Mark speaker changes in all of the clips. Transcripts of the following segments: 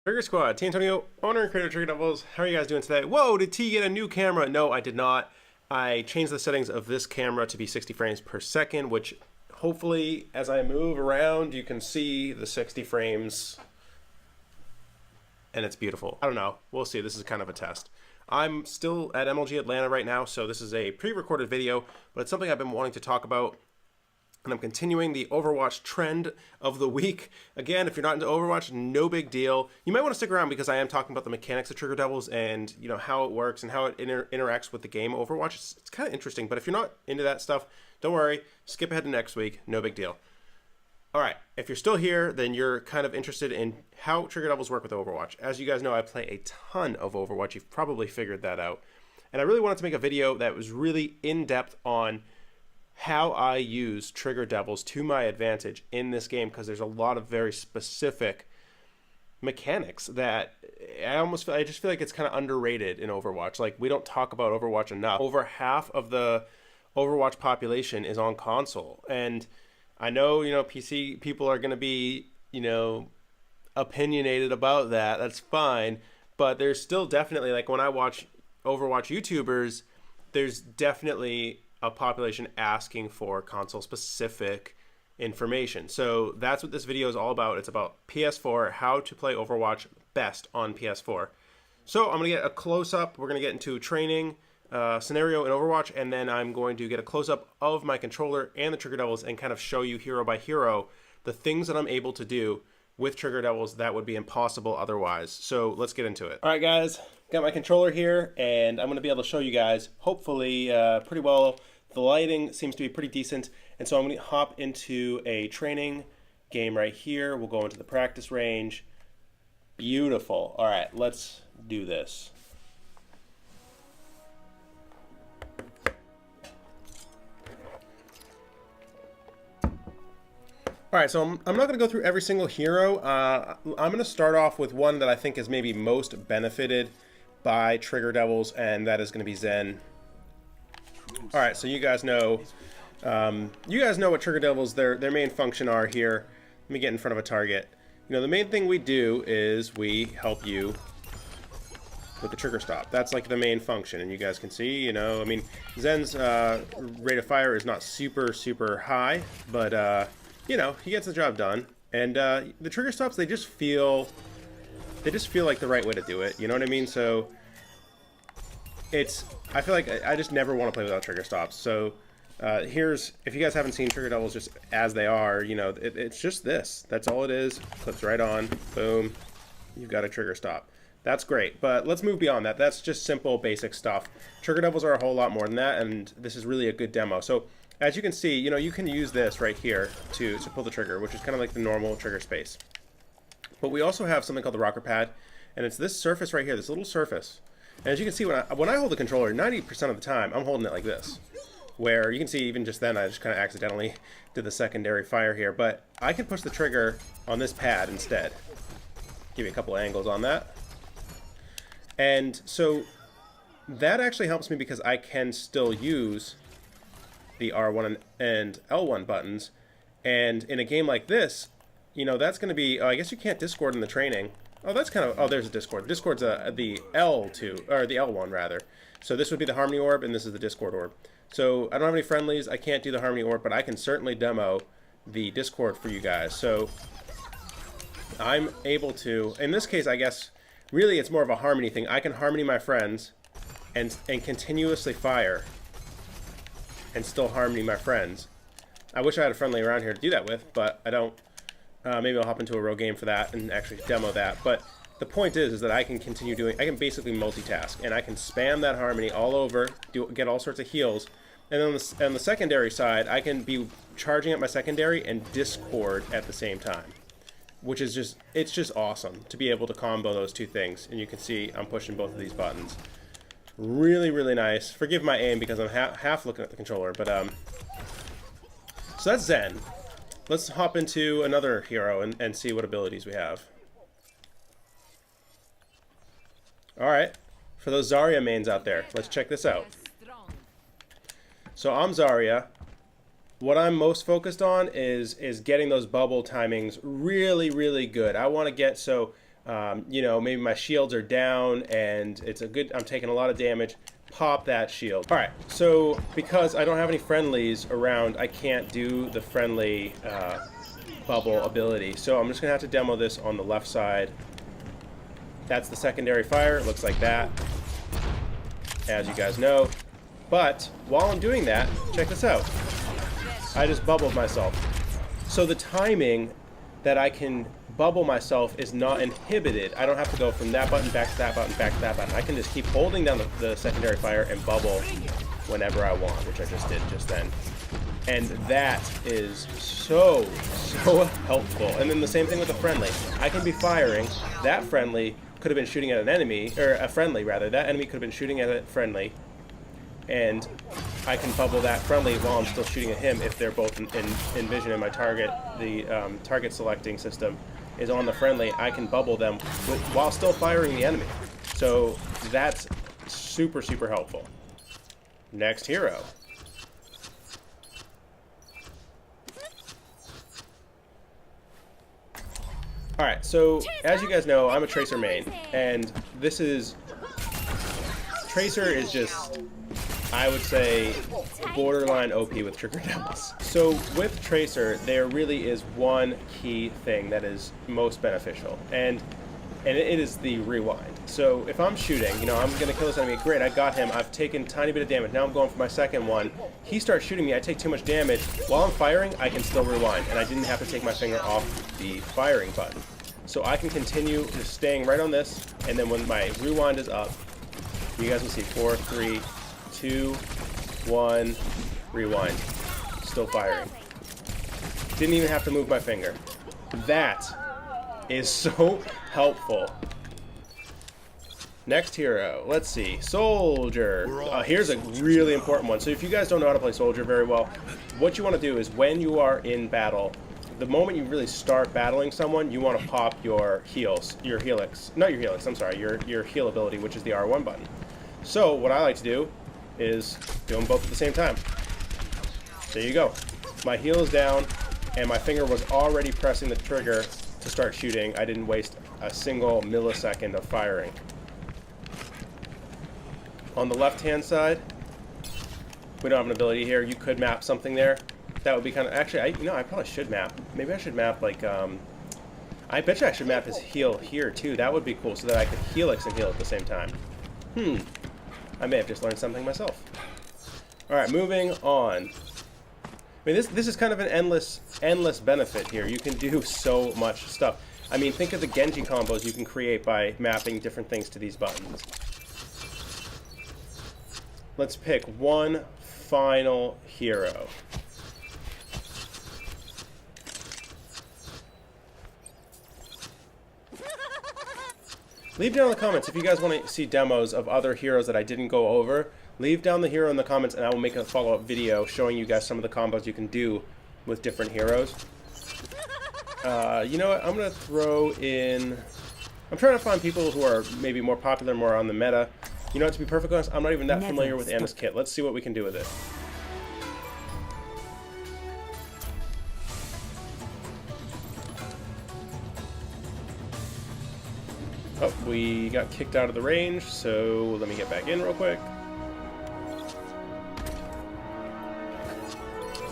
Speaker 1: Trigger Squad, T. Antonio, owner and creator of Trigger Devils. How are you guys doing today? Whoa, did T get a new camera? No, I did not. I changed the settings of this camera to be 60 frames per second, which hopefully as I move around, you can see the 60 frames and it's beautiful. I don't know. We'll see. This is kind of a test. I'm still at MLG Atlanta right now, so this is a pre-recorded video, but it's something I've been wanting to talk about. And I'm continuing the Overwatch trend of the week. Again, if you're not into Overwatch, no big deal. You might want to stick around because I am talking about the mechanics of Trigger Devils and how it works and how it interacts with the game Overwatch. It's kind of interesting, but if you're not into that stuff, don't worry. Skip ahead to next week. No big deal. All right, if you're still here, then you're kind of interested in how Trigger Devils work with Overwatch. As you guys know, I play a ton of Overwatch. You've probably figured that out. And I really wanted to make a video that was really in-depth on how I use Trigger Devils to my advantage in this game, because there's a lot of very specific mechanics that I just feel like it's kind of underrated in Overwatch. Like, we don't talk about Overwatch enough. Over half of the Overwatch population is on console, and I know, PC people are going to be, opinionated about that. That's fine, but there's still definitely, like, when I watch Overwatch YouTubers, there's definitely a population asking for console-specific information. So that's what this video is all about. It's about PS4, how to play Overwatch best on PS4. So I'm going to get a close-up. We're going to get into a training scenario in Overwatch, and then I'm going to get a close-up of my controller and the Trigger Devils and kind of show you hero by hero the things that I'm able to do with Trigger Devils that would be impossible otherwise. So let's get into it. All right, guys. Got my controller here, and I'm going to be able to show you guys, hopefully, pretty well. The lighting seems to be pretty decent, and so I'm going to hop into a training game right here. We'll go into the practice range. Beautiful. All right, let's do this. All right, so I'm not going to go through every single hero. I'm going to start off with one that I think is maybe most benefited by Trigger Devils, and that is going to be Zen. All right, so you guys know what Trigger Devils, their main function are here. Let me get in front of a target. The main thing we do is we help you with the trigger stop. That's like the main function, and you guys can see, I mean, Zen's rate of fire is not super high, but he gets the job done. And the trigger stops, they just feel like the right way to do it. You know what I mean? So I feel like I just never want to play without trigger stops. So if you guys haven't seen Trigger Devils just as they are, it's just this. That's all it is. Clips right on. Boom. You've got a trigger stop. That's great. But let's move beyond that. That's just simple, basic stuff. Trigger Devils are a whole lot more than that, and this is really a good demo. So as you can see, you can use this right here to pull the trigger, which is kind of like the normal trigger space. But we also have something called the rocker pad, and it's this surface right here, this little surface. And as you can see, when I hold the controller, 90% of the time, I'm holding it like this. Where you can see even just then, I just kind of accidentally did the secondary fire here. But I can push the trigger on this pad instead. Give you a couple angles on that. And so that actually helps me because I can still use the R1 and L1 buttons. And in a game like this, that's going to be, I guess you can't Discord in the training. Oh, that's kind of, oh, there's a Discord. Discord's the L2, or the L1 rather. So this would be the Harmony Orb, and this is the Discord Orb. So I don't have any friendlies, I can't do the Harmony Orb, but I can certainly demo the Discord for you guys. So I'm able to, in this case, I guess, really it's more of a Harmony thing. I can Harmony my friends and continuously fire and still Harmony my friends. I wish I had a friendly around here to do that with, but I don't. Maybe I'll hop into a real game for that and actually demo that. But the point is that I can continue doing, I can basically multitask, and I can spam that Harmony all over, get all sorts of heals. And then on the secondary side, I can be charging up my secondary and Discord at the same time. Which is just, it's just awesome to be able to combo those two things. And you can see I'm pushing both of these buttons. Really nice. Forgive my aim because I'm half looking at the controller, but so that's Zen. Let's hop into another hero and see what abilities we have. Alright, for those Zarya mains out there, let's check this out. So I'm Zarya. What I'm most focused on is getting those bubble timings really good. I want to get, so You know, maybe my shields are down and it's a good, I'm taking a lot of damage. Pop that shield. All right, so because I don't have any friendlies around, I can't do the friendly bubble ability. So I'm just gonna have to demo this on the left side. That's the secondary fire. It looks like that, as you guys know. But while I'm doing that, check this out. I just bubbled myself. So the timing that I can bubble myself is not inhibited. I don't have to go from that button back to that button back to that button. I can just keep holding down the secondary fire and bubble whenever I want, which I just did just then. And that is so helpful. And then the same thing with the friendly. I can be firing. That friendly could have been shooting at an enemy, or a friendly rather. That enemy could have been shooting at a friendly. And I can bubble that friendly while I'm still shooting at him if they're both in vision and my target, the target selecting system is on the friendly. I can bubble them while still firing the enemy. So that's super helpful. Next hero. Alright, so as you guys know, I'm a Tracer main, and this is... Tracer is just, I would say, borderline OP with Trigger Devils. So with Tracer, there really is one key thing that is most beneficial, and it is the rewind. So if I'm shooting, you know, I'm going to kill this enemy, great, I got him, I've taken a tiny bit of damage, now I'm going for my second one. He starts shooting me, I take too much damage. While I'm firing, I can still rewind, and I didn't have to take my finger off the firing button. So I can continue just staying right on this, and then when my rewind is up, you guys will see 4, 3, 2, 1, rewind. Still firing. Didn't even have to move my finger. That is so helpful. Next hero, let's see, Soldier. Here's a really important one. So if you guys don't know how to play Soldier very well, what you want to do is when you are in battle, the moment you really start battling someone, you want to pop your heals, your helix, not your helix, I'm sorry, your heal ability, which is the R1 button. So what I like to do is do them both at the same time. There you go. My heal is down, and my finger was already pressing the trigger to start shooting. I didn't waste a single millisecond of firing. On the left-hand side, we don't have an ability here. You could map something there. That would be kind of... Actually, I probably should map. Maybe I should map, like, I bet you I should map his heal here, too. That would be cool, so that I could helix and heal at the same time. I may have just learned something myself. Alright, moving on. I mean, this is kind of an endless benefit here. You can do so much stuff. I mean, think of the Genji combos you can create by mapping different things to these buttons. Let's pick one final hero. Leave down in the comments if you guys want to see demos of other heroes that I didn't go over. Leave down the hero in the comments and I will make a follow-up video showing you guys some of the combos you can do with different heroes. You know what? I'm going to throw in... I'm trying to find people who are maybe more popular, more on the meta. You know what, to be perfectly honest, I'm not even that familiar with Anna's kit. Let's see what we can do with it. Oh, we got kicked out of the range, so let me get back in real quick.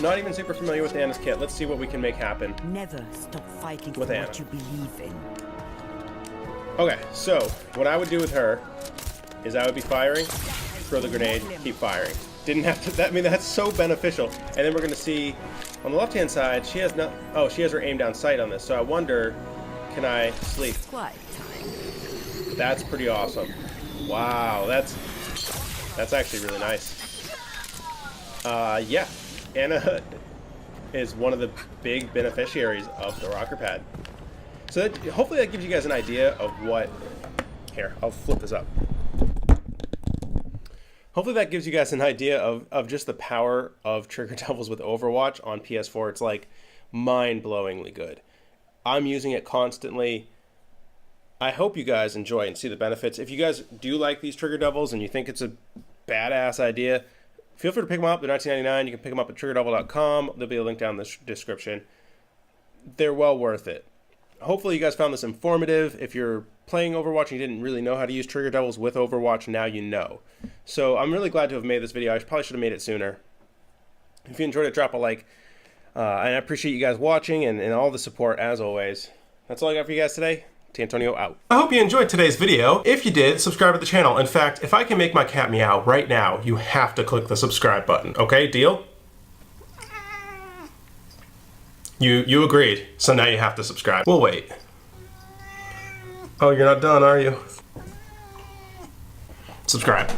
Speaker 1: Not even super familiar with Anna's kit. Let's see what we can make happen.
Speaker 2: Never stop fighting
Speaker 1: with
Speaker 2: for
Speaker 1: Anna.
Speaker 2: what you believe in.
Speaker 1: Okay, so what I would do with her is I would be firing, throw the grenade, keep firing. Didn't have to. I mean, that's so beneficial. And then we're going to see on the left-hand side, she has no. Oh, she has her aim down sight on this. So I wonder, can I sleep?
Speaker 2: Quiet time.
Speaker 1: That's pretty awesome. Wow, that's actually really nice. Yeah, Anna is one of the big beneficiaries of the rocker pad. So that, hopefully that gives you guys an idea of what... Here, I'll flip this up. Hopefully that gives you guys an idea of just the power of Trigger Devils with Overwatch on PS4. It's like mind-blowingly good. I'm using it constantly. I hope you guys enjoy and see the benefits. If you guys do like these Trigger Devils and you think it's a badass idea, feel free to pick them up. They're $19.99. You can pick them up at triggerdevil.com. There'll be a link down in the description. They're well worth it. hopefully you guys found this informative. If you're playing Overwatch and you didn't really know how to use trigger doubles with Overwatch, now you know. So I'm really glad to have made this video. I probably should have made it sooner. If you enjoyed it, drop a like. And I appreciate you guys watching and all the support as always. That's all I got for you guys today. T'Antonio out. I hope you enjoyed today's video. If you did, subscribe to the channel. In fact, if I can make my cat meow right now, you have to click the subscribe button. Okay, deal? You agreed, so now you have to subscribe. We'll wait. Oh, you're not done, are you? Subscribe.